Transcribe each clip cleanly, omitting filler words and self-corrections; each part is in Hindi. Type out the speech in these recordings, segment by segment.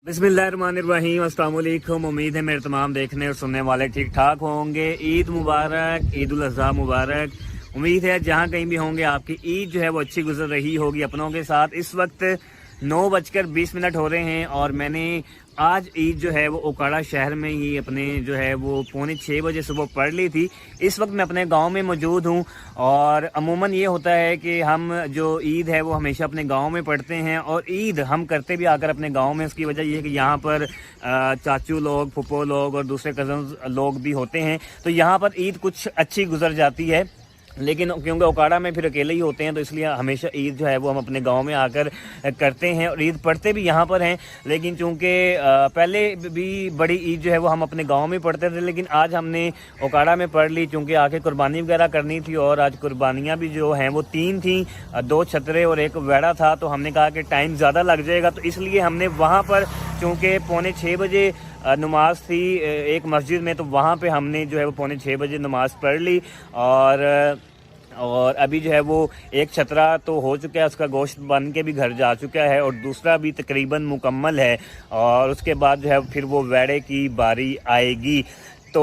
बिस्मिल्लाहिर्रहमानिर्रहीम, अस्सलाम वालेकुम। उम्मीद है मेरे तमाम देखने और सुनने वाले ठीक ठाक होंगे। ईद मुबारक, ईद उल अज़हा मुबारक। उम्मीद है जहाँ कहीं भी होंगे आपकी ईद जो है वो अच्छी गुजर रही होगी अपनों के साथ। इस वक्त 9:20 हो रहे हैं और मैंने आज ईद जो है वो ओकाड़ा शहर में ही अपने जो है वो 5:45 सुबह पढ़ ली थी। इस वक्त मैं अपने गांव में मौजूद हूं और अमूमन ये होता है कि हम जो ईद है वो हमेशा अपने गांव में पढ़ते हैं और ईद हम करते भी आकर अपने गांव में। उसकी वजह ये है कि यहाँ पर चाचू लोग, फुप्पो लोग और दूसरे कज़न लोग भी होते हैं, तो यहाँ पर ईद कुछ अच्छी गुजर जाती है। लेकिन क्योंकि ओकाड़ा में फिर अकेले ही होते हैं तो इसलिए हमेशा ईद जो है वो हम अपने गांव में आकर करते हैं और ईद पढ़ते भी यहाँ पर हैं। लेकिन चूंकि पहले भी बड़ी ईद जो है वो हम अपने गांव में पढ़ते थे, लेकिन आज हमने ओकाड़ा में पढ़ ली चूंकि आके कुर्बानी वगैरह करनी थी और आज कुर्बानियाँ भी जो हैं वो 3 थी, 2 छतरे और 1 वेड़ा था। तो हमने कहा कि टाइम ज़्यादा लग जाएगा, तो इसलिए हमने वहाँ पर चूँकि 5:45 नमाज थी एक मस्जिद में, तो वहाँ पे हमने जो है वो 5:45 नमाज पढ़ ली और अभी जो है वो 1 छतरा तो हो चुका है, उसका गोश्त बन के भी घर जा चुका है और दूसरा भी तकरीबन मुकम्मल है और उसके बाद जो है फिर वो वेड़े की बारी आएगी। तो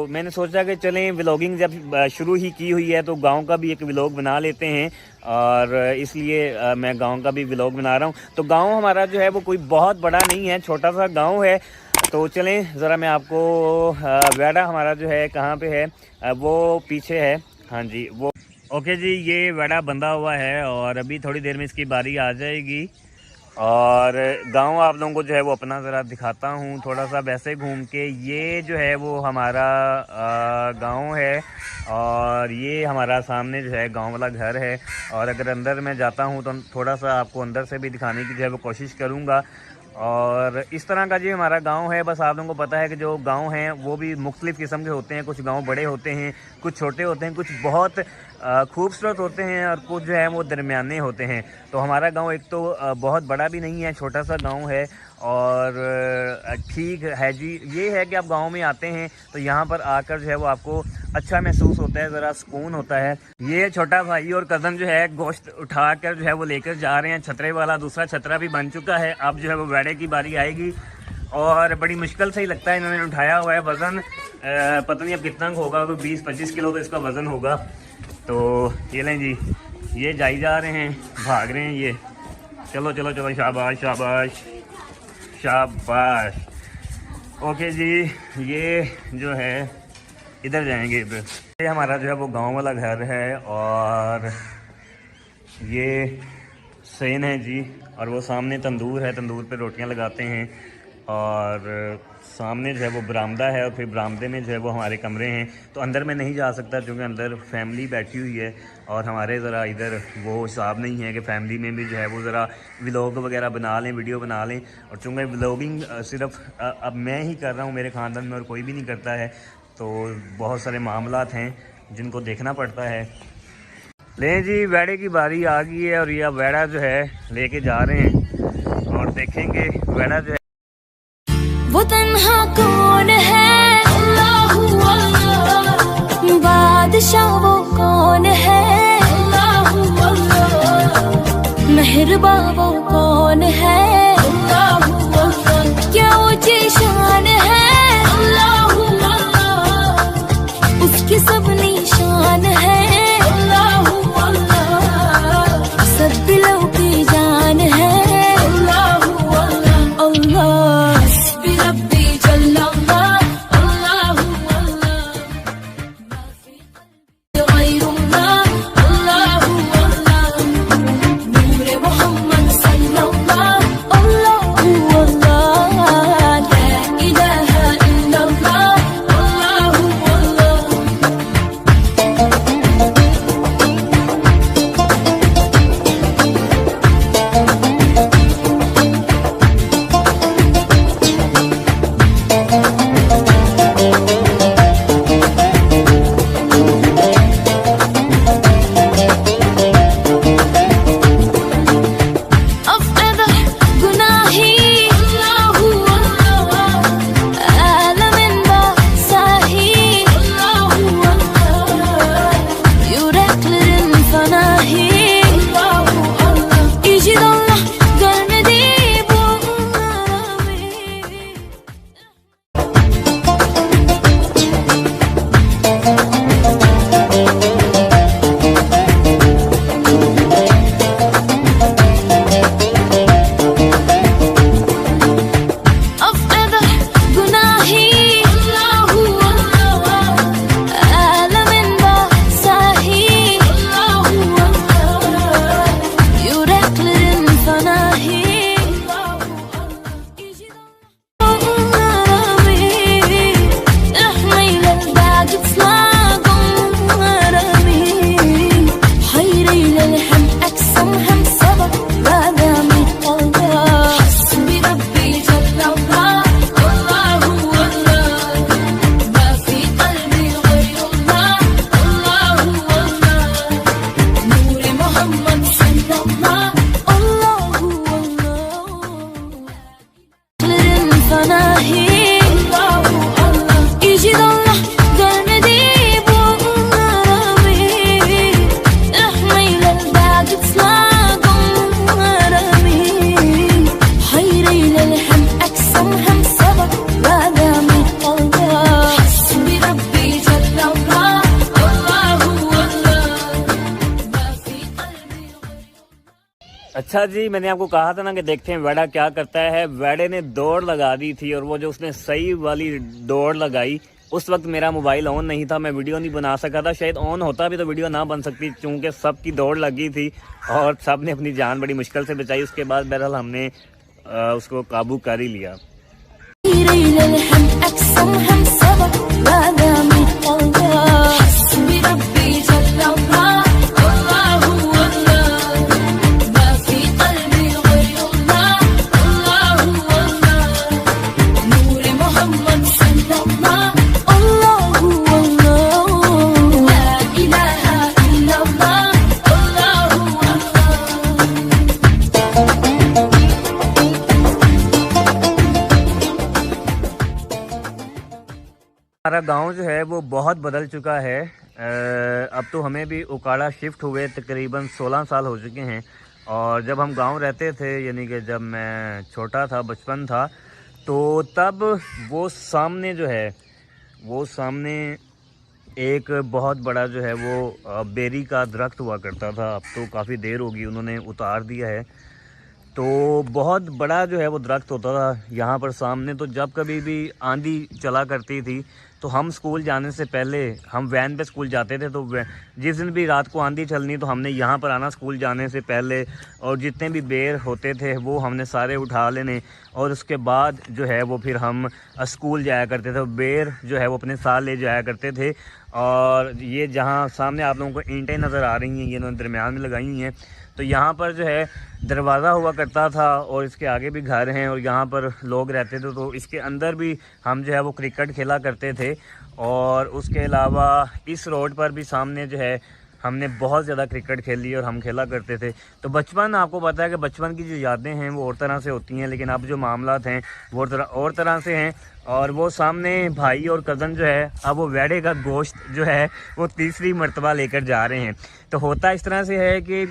मैंने सोचा कि चलें व्लॉगिंग जब शुरू ही की हुई है तो गांव का भी एक व्लॉग बना लेते हैं और इसलिए मैं गांव का भी व्लॉग बना रहा हूं। तो गांव हमारा जो है वो कोई बहुत बड़ा नहीं है, छोटा सा गांव है। तो चलें ज़रा मैं आपको वेड़ा हमारा जो है कहाँ पे है वो पीछे है। हाँ जी वो ओके जी, ये वेड़ा बंधा हुआ है और अभी थोड़ी देर में इसकी बारी आ जाएगी। और गांव आप लोगों को जो है वो अपना ज़रा दिखाता हूँ थोड़ा सा वैसे घूम के। ये जो है वो हमारा गांव है और ये हमारा सामने जो है गांव वाला घर है। और अगर अंदर मैं जाता हूँ तो थोड़ा सा आपको अंदर से भी दिखाने की जो है वो कोशिश करूँगा। और इस तरह का जो हमारा गांव है, बस आप लोगों को पता है कि जो गांव हैं वो भी मुख्तलिफ़ किस्म के होते हैं। कुछ गांव बड़े होते हैं, कुछ छोटे होते हैं, कुछ बहुत खूबसूरत होते हैं और कुछ जो है वो दरमियाने होते हैं। तो हमारा गांव एक तो बहुत बड़ा भी नहीं है, छोटा सा गांव है और ठीक है जी। ये है कि आप गांव में आते हैं तो यहाँ पर आकर जो है वो आपको अच्छा महसूस होता है, ज़रा सुकून होता है। ये छोटा भाई और कज़न जो है गोश्त उठाकर जो है वो लेकर जा रहे हैं छतरे वाला। दूसरा छतरा भी बन चुका है, अब जो है वो वेड़े की बारी आएगी और बड़ी मुश्किल से ही लगता है इन्होंने उठाया हुआ है। वज़न पता नहीं अब कितना होगा, तो 20-25 किलो तो इसका वज़न होगा। तो ये लें जी, ये जाई जा रहे हैं, भाग रहे हैं ये। चलो चलो चलो, शाबाश शाबाश शाबाश। ओके जी, ये जो है इधर जाएंगे इधर। ये हमारा जो है वो गांव वाला घर है और ये सेन है जी और वो सामने तंदूर है, तंदूर पे रोटियां लगाते हैं और सामने जो है वो बरामदा है और फिर बरामदे में जो है वो हमारे कमरे हैं। तो अंदर में नहीं जा सकता क्योंकि अंदर फैमिली बैठी हुई है और हमारे ज़रा इधर वो हिसाब नहीं है कि फैमिली में भी जो है वो ज़रा व्लॉग वगैरह बना लें, वीडियो बना लें। और चूँकि व्लॉगिंग सिर्फ अब मैं ही कर रहा हूँ, मेरे ख़ानदान में और कोई भी नहीं करता है, तो बहुत सारे मामलात हैं जिनको देखना पड़ता है। लें जी, वेड़े की बारी आ गई है और ये वेड़ा जो है लेके जा रहे हैं और देखेंगे वेड़ा जो है वो तन्हा कौन है, अल्लाहू अल्लाह। बादशाह वो कौन है, अल्लाहू अल्लाह। मेहरबां वो कौन है, अल्लाहू अल्लाह। क्या ऊंची शान है, अल्लाहू अल्लाह। उसकी सब निशान है, अल्लाहू अल्लाह। सब दिलों की जान है, अल्लाहू अल्लाह अल्लाह। अच्छा जी, मैंने आपको कहा था ना कि देखते हैं वेड़ा क्या करता है। वेड़े ने दौड़ लगा दी थी और वो जो उसने सही वाली दौड़ लगाई, उस वक्त मेरा मोबाइल ऑन नहीं था, मैं वीडियो नहीं बना सका था। शायद ऑन होता भी तो वीडियो ना बन सकती, क्योंकि सबकी दौड़ लगी थी और सब ने अपनी जान बड़ी मुश्किल से बचाई। उसके बाद बहरहाल हमने उसको काबू कर ही लिया। हमारा गांव जो है वो बहुत बदल चुका है। अब तो हमें भी उकाड़ा शिफ्ट हुए तकरीबन 16 साल हो चुके हैं। और जब हम गांव रहते थे, यानी कि जब मैं छोटा था, बचपन था, तो तब वो सामने जो है, वो सामने एक बहुत बड़ा जो है वो बेरी का दरख्त हुआ करता था। अब तो काफ़ी देर होगी, उन्होंने उतार दिया है। तो बहुत बड़ा जो है वो दरख्त होता था यहाँ पर सामने। तो जब कभी भी आंधी चला करती थी तो हम स्कूल जाने से पहले, हम वैन पे स्कूल जाते थे, तो जिस दिन भी रात को आंधी चलनी तो हमने यहाँ पर आना स्कूल जाने से पहले, और जितने भी बेर होते थे वो हमने सारे उठा लेने, और उसके बाद जो है वो फिर हम स्कूल जाया करते थे। बेर जो है वो अपने साथ ले जाया करते थे। और ये जहाँ सामने आप लोगों को ईंटें नज़र आ रही हैं, ये इन्होंने दरमियान में लगाई हुई हैं, तो यहाँ पर जो है दरवाज़ा हुआ करता था और इसके आगे भी घर हैं और यहाँ पर लोग रहते थे। तो इसके अंदर भी हम जो है वो क्रिकेट खेला करते थे। और उसके अलावा इस रोड पर भी सामने जो है हमने बहुत ज़्यादा क्रिकेट खेली और हम खेला करते थे। तो बचपन, आपको पता है कि बचपन की जो यादें हैं वो और तरह से होती हैं, लेकिन अब जो मामलात हैं वो और तरह से हैं। और वो सामने भाई और कज़न जो है, अब वो वेड़े का गोश्त जो है वो तीसरी मर्तबा लेकर जा रहे हैं। तो होता इस तरह से है कि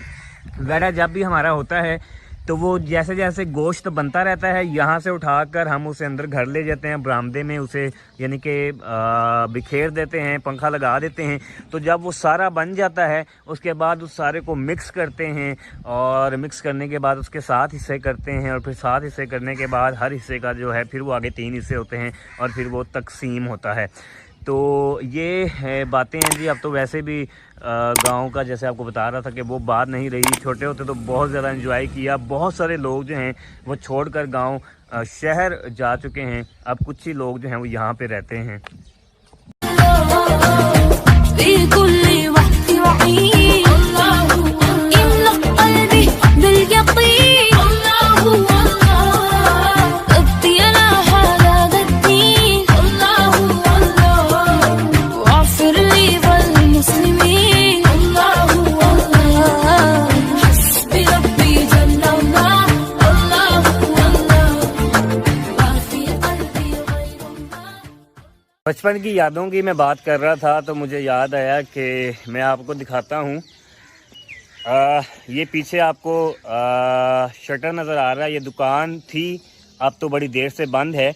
वेड़ा जब भी हमारा होता है तो वो जैसे जैसे गोश्त बनता रहता है, यहाँ से उठाकर हम उसे अंदर घर ले जाते हैं, बरामदे में उसे यानी कि बिखेर देते हैं, पंखा लगा देते हैं। तो जब वो सारा बन जाता है उसके बाद उस सारे को मिक्स करते हैं, और मिक्स करने के बाद उसके 7 हिस्से करते हैं, और फिर 7 हिस्से करने के बाद हर हिस्से का जो है फिर वो आगे 3 हिस्से होते हैं और फिर वो तकसीम होता है। तो ये है बातें हैं जी। अब तो वैसे भी गांव का, जैसे आपको बता रहा था कि वो बात नहीं रही। छोटे होते तो बहुत ज़्यादा एंजॉय किया। बहुत सारे लोग जो हैं वो छोड़कर गांव शहर जा चुके हैं। अब कुछ ही लोग जो हैं वो यहाँ पे रहते हैं। बचपन की यादों की मैं बात कर रहा था तो मुझे याद आया कि मैं आपको दिखाता हूँ। ये पीछे आपको शटर नज़र आ रहा है, ये दुकान थी, अब तो बड़ी देर से बंद है।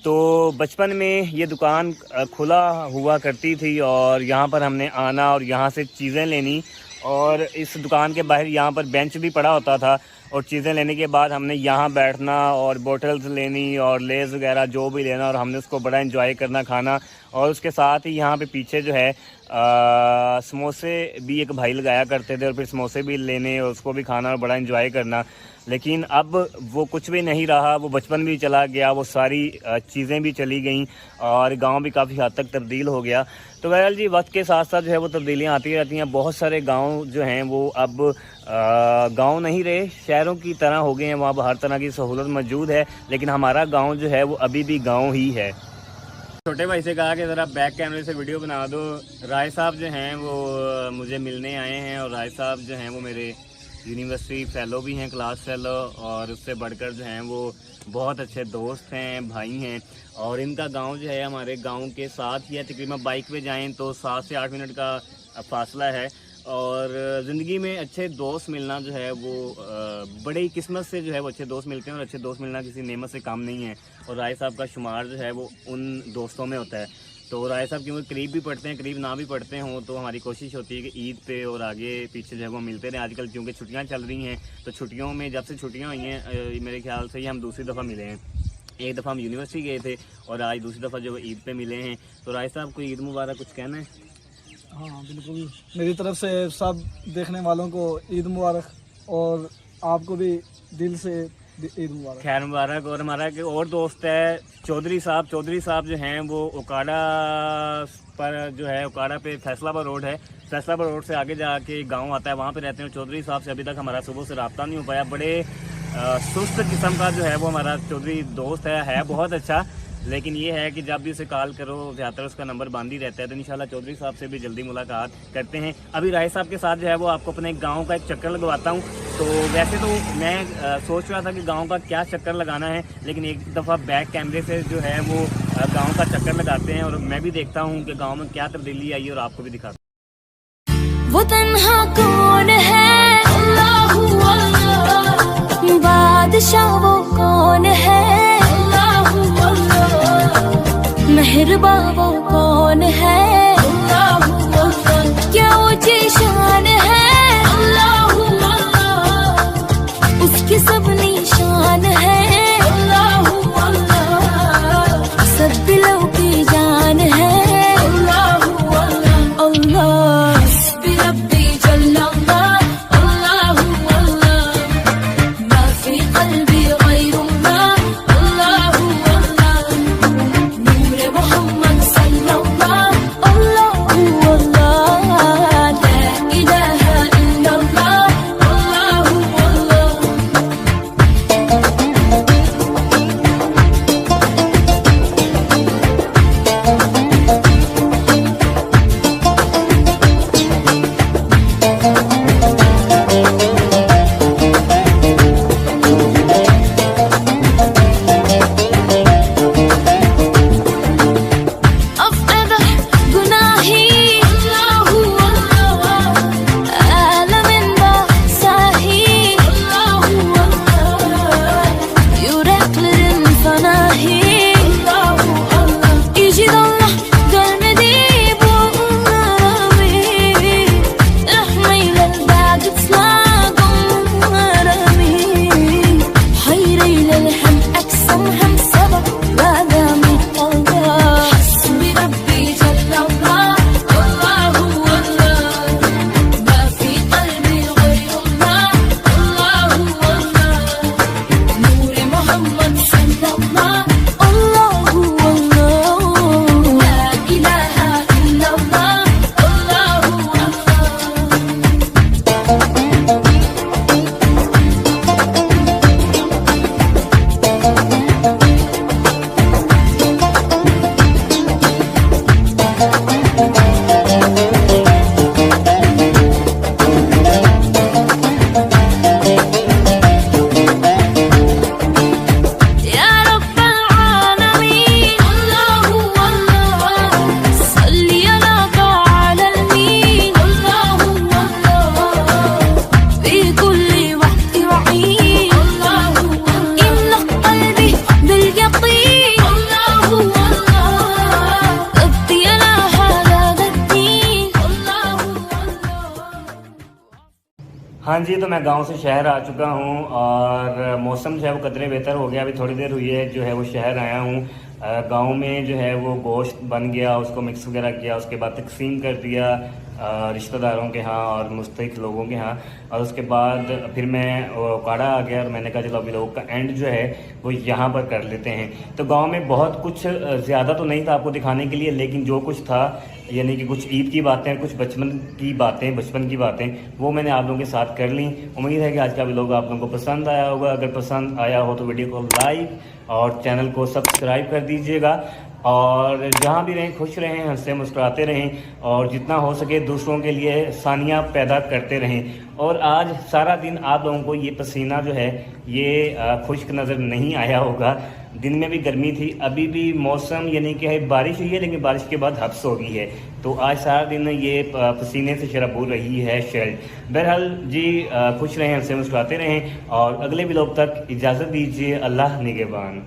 तो बचपन में ये दुकान खुला हुआ करती थी और यहाँ पर हमने आना और यहाँ से चीज़ें लेनी, और इस दुकान के बाहर यहाँ पर बेंच भी पड़ा होता था, और चीज़ें लेने के बाद हमने यहाँ बैठना और बोतल्स लेनी और लेज़ वगैरह जो भी लेना, और हमने उसको बड़ा एंजॉय करना, खाना। और उसके साथ ही यहाँ पे पीछे जो है समोसे भी एक भाई लगाया करते थे, और फिर समोसे भी लेने और उसको भी खाना और बड़ा एंजॉय करना। लेकिन अब वो कुछ भी नहीं रहा, वो बचपन भी चला गया, वो सारी चीज़ें भी चली गईं और गांव भी काफ़ी हद तक तब्दील हो गया। तो बहरहाल जी, वक्त के साथ साथ जो है वो तब्दीलियाँ आती रहती हैं। बहुत सारे गांव जो हैं वो अब गांव नहीं रहे, शहरों की तरह हो गए हैं। वहाँ पर हर तरह की सहूलत मौजूद है, लेकिन हमारा गाँव जो है वो अभी भी गाँव ही है। छोटे भाई से कहा कि ज़रा बैक कैमरे से वीडियो बना दो। राय साहब जो हैं वो मुझे मिलने आए हैं, और राय साहब जो हैं वो मेरे यूनिवर्सिटी फ़ेलो भी हैं, क्लास फ़ेलो, और उससे बढ़कर जो हैं वो बहुत अच्छे दोस्त हैं, भाई हैं। और इनका गांव जो है हमारे गांव के साथ ही है, तकरीबन बाइक पे जाएं तो 7 से 8 मिनट का फासला है। और ज़िंदगी में अच्छे दोस्त मिलना जो है वो बड़े ही किस्मत से जो है वो अच्छे दोस्त मिलते हैं, और अच्छे दोस्त मिलना किसी नेमत से कम नहीं है। और राय साहब का शुमार जो है वो उन दोस्तों में होता है। तो राय साहब क्योंकि करीब भी पढ़ते हैं, करीब ना भी पढ़ते हों, तो हमारी कोशिश होती है कि ईद पे और आगे पीछे जो है वो मिलते रहें। आजकल क्योंकि छुट्टियां चल रही हैं, तो छुट्टियों में जब से छुट्टियां हुई हैं मेरे ख्याल से ही हम दूसरी दफ़ा मिले हैं। एक दफ़ा हम यूनिवर्सिटी गए थे और आज दूसरी दफ़ा जो ईद पे मिले हैं। तो राय साहब को ईद मुबारक कुछ कहना है? हाँ बिल्कुल, मेरी तरफ से सब देखने वालों को ईद मुबारक और आपको भी दिल से ईद मुबारक। खैर मुबारक। और हमारा एक और दोस्त है चौधरी साहब जो हैं वो उकाड़ा पर जो है, उकाड़ा पे फैसलाबाद रोड है, फैसलाबाद रोड से आगे जाके गांव आता है, वहाँ पे रहते हैं। चौधरी साहब से अभी तक हमारा सुबह से रब्ता नहीं हो पाया। बड़े सुस्त किस्म का जो है वो हमारा चौधरी दोस्त है बहुत अच्छा, लेकिन ये है कि जब भी उसे कॉल करो ज़्यादातर उसका नंबर बंद ही रहता है। तो इंशाल्लाह चौधरी साहब से भी जल्दी मुलाकात करते हैं। अभी राय साहब के साथ जो है वो आपको अपने गांव का एक चक्कर लगवाता हूं। तो वैसे तो मैं सोच रहा था कि गांव का क्या चक्कर लगाना है, लेकिन एक दफ़ा बैक कैमरे से जो है वो गांव का चक्कर लगाते हैं और मैं भी देखता हूँ कि गाँव में क्या तब्दीली आई और आपको भी दिखाता हूँ। वो तन्हा कौन है, अल्लाहू अल्लाह, बादशाह वो कौन है, अल्लाहू अल्लाह, मेहरबां वो कौन है, अल्लाहू अल्लाह, क्या ऊंची शान है, अल्लाहू अल्लाह, उसकी सब निशान है, अल्लाहू अल्लाह, सब दिलों की जान है, अल्लाहू अल्लाह, अल्लाह रब्बी जल्लल्लाह, अल्लाहू अल्लाह, मा फी क़ल्बी ग़ैरुल्लाह, अल्लाहू अल्लाह, नूर मोहम्मद सल्लल्लाह, अल्लाहू अल्लाह, ला इलाहा इल्लल्लाह, अल्लाहू हाँ जी, तो मैं गांव से शहर आ चुका हूँ और मौसम जो है वो कदरे बेहतर हो गया। अभी थोड़ी देर हुई है जो है वो शहर आया हूँ। गांव में जो है वो गोश्त बन गया, उसको मिक्स वगैरह किया, उसके बाद तकसीम कर दिया रिश्तेदारों के यहाँ और मुस्तहिक लोगों के यहाँ। और उसके बाद फिर मैं उकाड़ा आ गया और मैंने कहा चलो अभी लोग का एंड जो है वो यहाँ पर कर लेते हैं। तो गांव में बहुत कुछ ज़्यादा तो नहीं था आपको दिखाने के लिए, लेकिन जो कुछ था यानी कि कुछ ईद की बातें, कुछ बचपन की बातें वो मैंने आप लोगों के साथ कर ली। उम्मीद है कि आज का व्लॉग आप लोगों को पसंद आया होगा। अगर पसंद आया हो तो वीडियो को लाइक और चैनल को सब्सक्राइब कर दीजिएगा। और जहाँ भी रहें खुश रहें, हंसते मुस्कुराते रहें और जितना हो सके दूसरों के लिए आसानियाँ पैदा करते रहें। और आज सारा दिन आप लोगों को ये पसीना जो है ये खुश्क नज़र नहीं आया होगा। दिन में भी गर्मी थी, अभी भी मौसम यानी कि है बारिश हुई है, लेकिन बारिश के बाद हब्स हो गई है। तो आज सारा दिन ये पसीने से शराब रही है शर्ट। बहरहाल जी खुश रहें, हंसते मुस्कुराते रहें और अगले व्लॉग तक इजाज़त दीजिए। अल्लाह निगहबान।